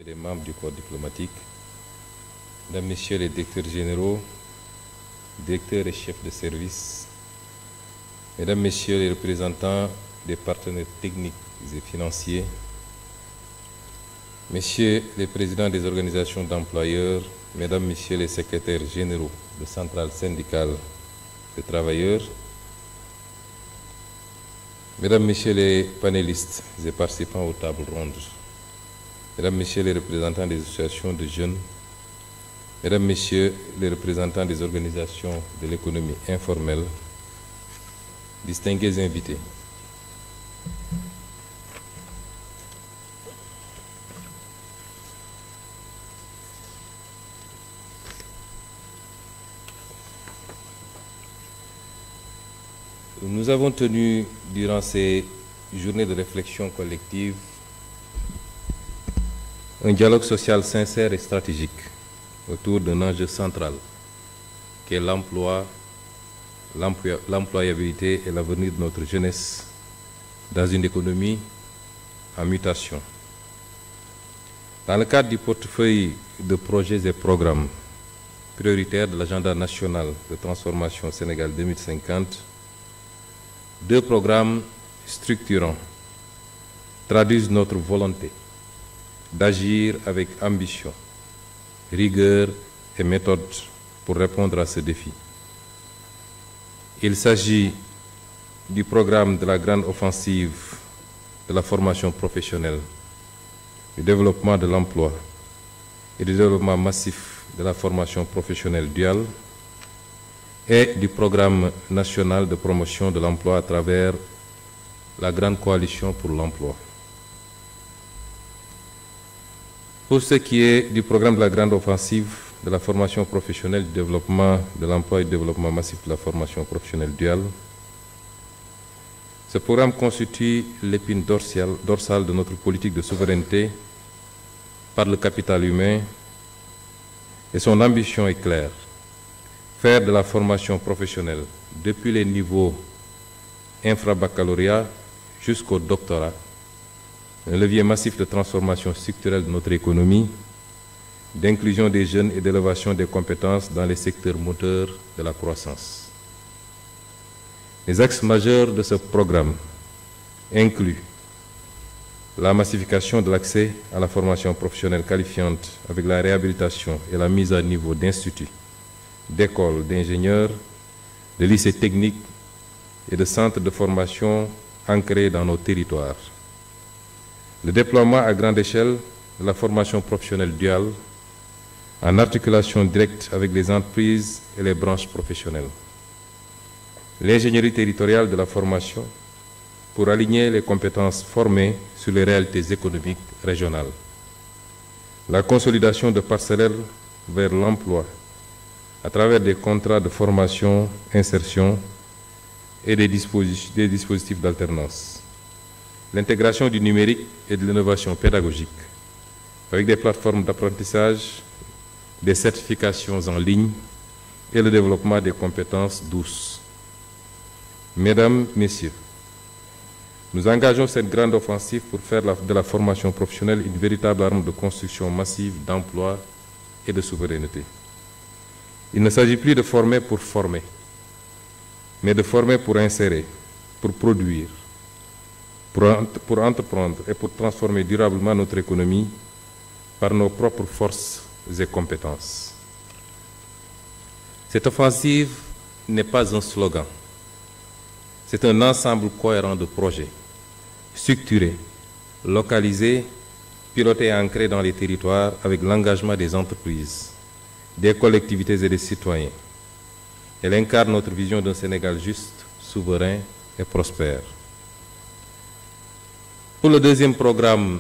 Les membres du corps diplomatique, Mesdames, Messieurs les directeurs généraux, directeurs et chefs de service, Mesdames, Messieurs les représentants des partenaires techniques et financiers, Messieurs les présidents des organisations d'employeurs, Mesdames, Messieurs les secrétaires généraux de centrales syndicales de travailleurs, Mesdames, Messieurs les panélistes et participants aux tables rondes, Mesdames, Messieurs les représentants des associations de jeunes, Mesdames, Messieurs les représentants des organisations de l'économie informelle, distingués invités. Nous avons tenu, durant ces journées de réflexion collective, un dialogue social sincère et stratégique autour d'un enjeu central, qui est l'emploi, l'employabilité et l'avenir de notre jeunesse dans une économie en mutation. Dans le cadre du portefeuille de projets et programmes prioritaires de l'agenda national de transformation Sénégal 2050, deux programmes structurants traduisent notre volonté d'agir avec ambition, rigueur et méthode pour répondre à ce défi. Il s'agit du programme de la grande offensive de la formation professionnelle, du développement de l'emploi et du développement massif de la formation professionnelle duale et du programme national de promotion de l'emploi à travers la grande coalition pour l'emploi. Pour ce qui est du programme de la grande offensive de la formation professionnelle, du développement de l'emploi et du développement massif de la formation professionnelle duale, ce programme constitue l'épine dorsale de notre politique de souveraineté par le capital humain et son ambition est claire: faire de la formation professionnelle, depuis les niveaux infra-baccalauréat jusqu'au doctorat, un levier massif de transformation structurelle de notre économie, d'inclusion des jeunes et d'élévation des compétences dans les secteurs moteurs de la croissance. Les axes majeurs de ce programme incluent la massification de l'accès à la formation professionnelle qualifiante avec la réhabilitation et la mise à niveau d'instituts, d'écoles d'ingénieurs, de lycées techniques et de centres de formation ancrés dans nos territoires. Le déploiement à grande échelle de la formation professionnelle duale en articulation directe avec les entreprises et les branches professionnelles. L'ingénierie territoriale de la formation pour aligner les compétences formées sur les réalités économiques régionales. La consolidation de parcellaires vers l'emploi à travers des contrats de formation, insertion et des dispositifs d'alternance. L'intégration du numérique et de l'innovation pédagogique avec des plateformes d'apprentissage, des certifications en ligne et le développement des compétences douces. Mesdames, Messieurs, nous engageons cette grande offensive pour faire de la formation professionnelle une véritable arme de construction massive d'emploi et de souveraineté. Il ne s'agit plus de former pour former, mais de former pour insérer, pour produire, pour entreprendre et pour transformer durablement notre économie par nos propres forces et compétences. Cette offensive n'est pas un slogan, c'est un ensemble cohérent de projets, structurés, localisés, pilotés et ancrés dans les territoires avec l'engagement des entreprises, des collectivités et des citoyens. Elle incarne notre vision d'un Sénégal juste, souverain et prospère. Pour le deuxième programme,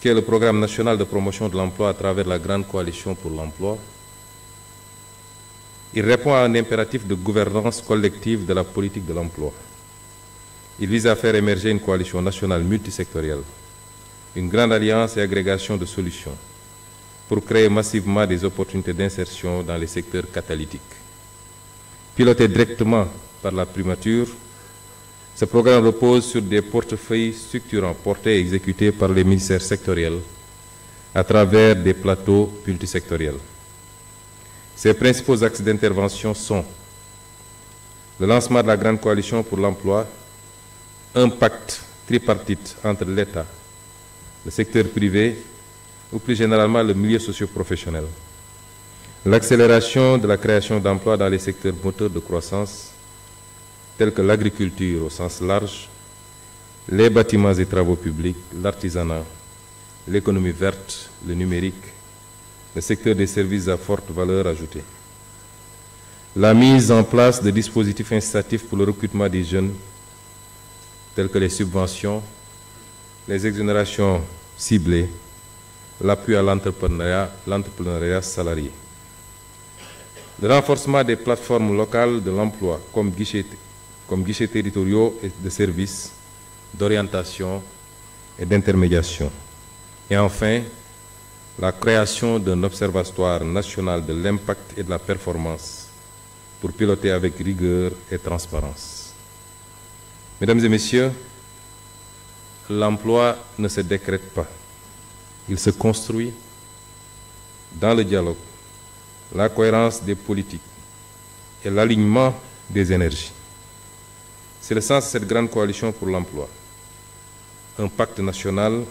qui est le programme national de promotion de l'emploi à travers la grande coalition pour l'emploi, il répond à un impératif de gouvernance collective de la politique de l'emploi. Il vise à faire émerger une coalition nationale multisectorielle, une grande alliance et agrégation de solutions pour créer massivement des opportunités d'insertion dans les secteurs catalytiques. Piloté directement par la primature, ce programme repose sur des portefeuilles structurants portés et exécutés par les ministères sectoriels à travers des plateaux multisectoriels. Ses principaux axes d'intervention sont le lancement de la Grande Coalition pour l'emploi, un pacte tripartite entre l'État, le secteur privé ou plus généralement le milieu socio-professionnel, l'accélération de la création d'emplois dans les secteurs moteurs de croissance tels que l'agriculture au sens large, les bâtiments et travaux publics, l'artisanat, l'économie verte, le numérique, le secteur des services à forte valeur ajoutée. La mise en place de dispositifs incitatifs pour le recrutement des jeunes, tels que les subventions, les exonérations ciblées, l'appui à l'entrepreneuriat salarié. Le renforcement des plateformes locales de l'emploi comme guichets territoriaux et de services, d'orientation et d'intermédiation. Et enfin, la création d'un observatoire national de l'impact et de la performance pour piloter avec rigueur et transparence. Mesdames et messieurs, l'emploi ne se décrète pas. Il se construit dans le dialogue, la cohérence des politiques et l'alignement des énergies. C'est le sens de cette grande coalition pour l'emploi. Un pacte national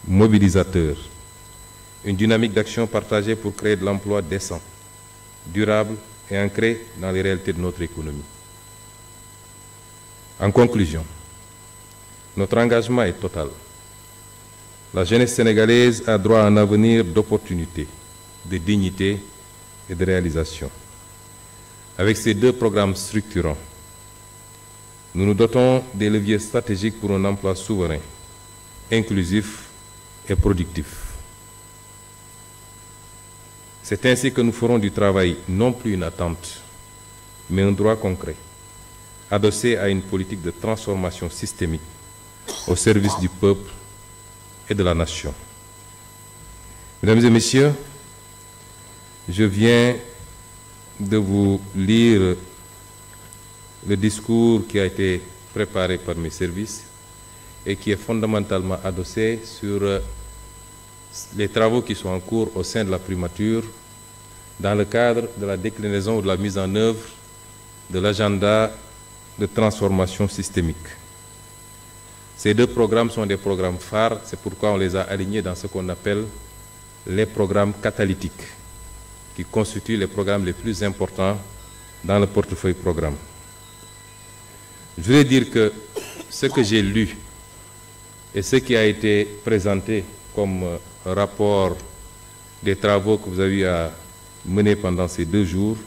mobilisateur, une dynamique d'action partagée pour créer de l'emploi décent, durable et ancré dans les réalités de notre économie. En conclusion, notre engagement est total. La jeunesse sénégalaise a droit à un avenir d'opportunités, de dignité et de réalisation. Avec ces deux programmes structurants, nous nous dotons des leviers stratégiques pour un emploi souverain, inclusif et productif. C'est ainsi que nous ferons du travail non plus une attente, mais un droit concret, adossé à une politique de transformation systémique au service du peuple et de la nation. Mesdames et messieurs, je viens de vous lire le discours qui a été préparé par mes services et qui est fondamentalement adossé sur les travaux qui sont en cours au sein de la primature dans le cadre de la déclinaison ou de la mise en œuvre de l'agenda de transformation systémique. Ces deux programmes sont des programmes phares, c'est pourquoi on les a alignés dans ce qu'on appelle les programmes catalytiques, qui constituent les programmes les plus importants dans le portefeuille programme. Je voulais dire que ce que j'ai lu et ce qui a été présenté comme rapport des travaux que vous avez eu à mener pendant ces 2 jours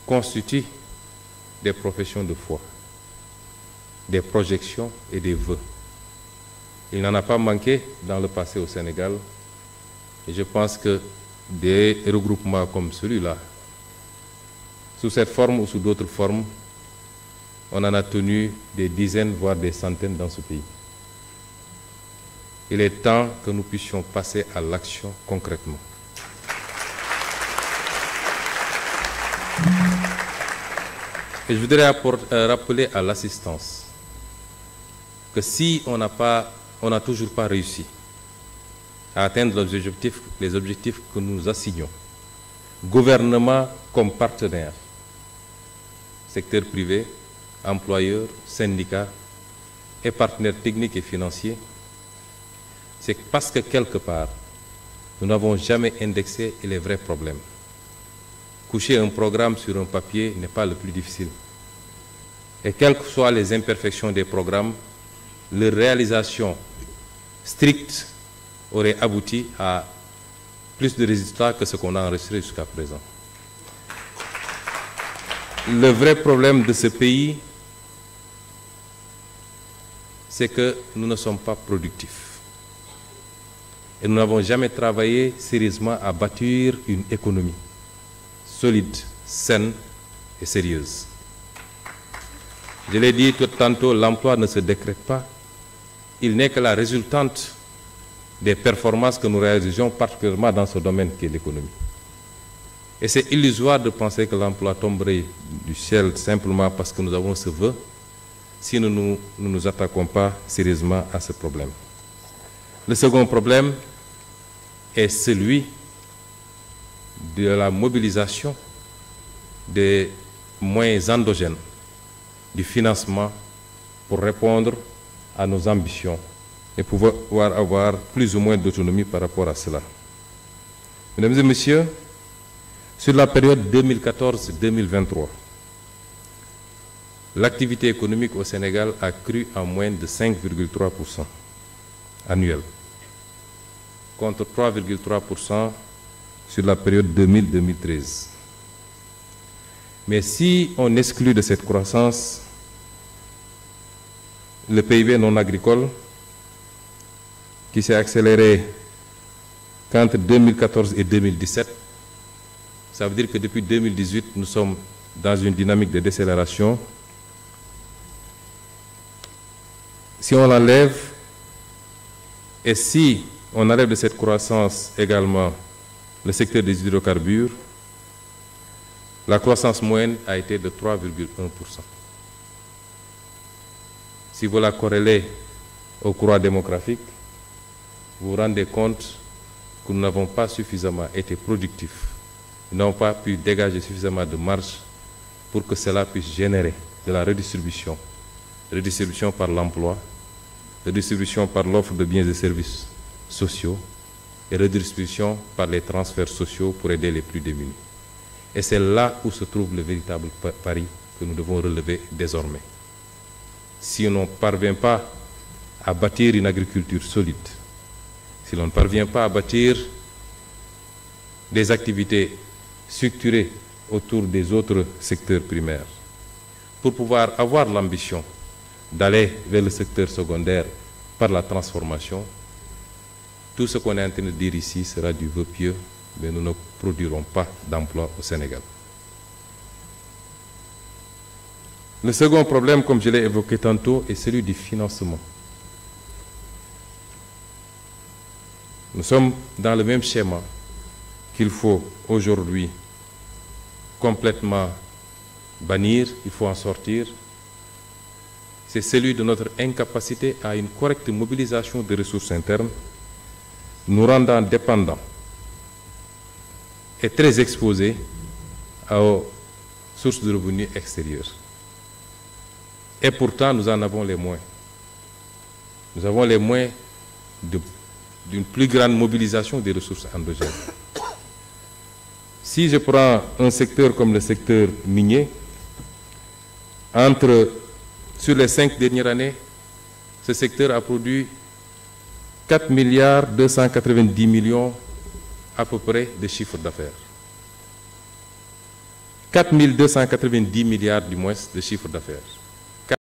constituent des professions de foi, des projections et des vœux. Il n'en a pas manqué dans le passé au Sénégal et je pense que des regroupements comme celui-là, sous cette forme ou sous d'autres formes, on en a tenu des dizaines, voire des centaines dans ce pays. Il est temps que nous puissions passer à l'action concrètement. Et je voudrais rappeler à l'assistance que si on n'a toujours pas réussi à atteindre les objectifs que nous assignons, gouvernement comme partenaire, secteur privé, employeurs, syndicats et partenaires techniques et financiers, c'est parce que quelque part, nous n'avons jamais indexé les vrais problèmes. Coucher un programme sur un papier n'est pas le plus difficile. Et quelles que soient les imperfections des programmes, leur réalisation stricte aurait abouti à plus de résultats que ce qu'on a enregistré jusqu'à présent. Le vrai problème de ce pays, c'est que nous ne sommes pas productifs. Et nous n'avons jamais travaillé sérieusement à bâtir une économie solide, saine et sérieuse. Je l'ai dit tout tantôt, l'emploi ne se décrète pas. Il n'est que la résultante des performances que nous réalisons, particulièrement dans ce domaine qui est l'économie. Et c'est illusoire de penser que l'emploi tomberait du ciel simplement parce que nous avons ce vœu, si nous ne nous attaquons pas sérieusement à ce problème. Le second problème est celui de la mobilisation des moyens endogènes du financement pour répondre à nos ambitions et pouvoir avoir plus ou moins d'autonomie par rapport à cela. Mesdames et messieurs, sur la période 2014-2023, l'activité économique au Sénégal a cru en moyenne de 5,3% annuel, contre 3,3% sur la période 2000-2013. Mais si on exclut de cette croissance le PIB non agricole, qui s'est accéléré qu'entre 2014 et 2017, ça veut dire que depuis 2018, nous sommes dans une dynamique de décélération. Si on l'enlève, et si on enlève de cette croissance également le secteur des hydrocarbures, la croissance moyenne a été de 3,1%. Si vous la corrélez au courroie démographique, vous vous rendez compte que nous n'avons pas suffisamment été productifs, nous n'avons pas pu dégager suffisamment de marge pour que cela puisse générer de la redistribution par l'emploi, redistribution par l'offre de biens et services sociaux et redistribution par les transferts sociaux pour aider les plus démunis. Et c'est là où se trouve le véritable pari que nous devons relever désormais. Si on ne parvient pas à bâtir une agriculture solide, si l'on ne parvient pas à bâtir des activités structurées autour des autres secteurs primaires, pour pouvoir avoir l'ambition d'aller vers le secteur secondaire par la transformation, tout ce qu'on est en train de dire ici sera du vœu pieux, mais nous ne produirons pas d'emploi au Sénégal. Le second problème, comme je l'ai évoqué tantôt, est celui du financement. Nous sommes dans le même schéma qu'il faut aujourd'hui complètement bannir, il faut en sortir. C'est celui de notre incapacité à une correcte mobilisation des ressources internes, nous rendant dépendants et très exposés aux sources de revenus extérieures. Et pourtant, nous en avons les moyens. Nous avons les moyens d'une plus grande mobilisation des ressources endogènes. Si je prends un secteur comme le secteur minier, sur les 5 dernières années, ce secteur a produit 4 milliards 290 millions à peu près de chiffre d'affaires. 4 290 milliards du moins de chiffre d'affaires.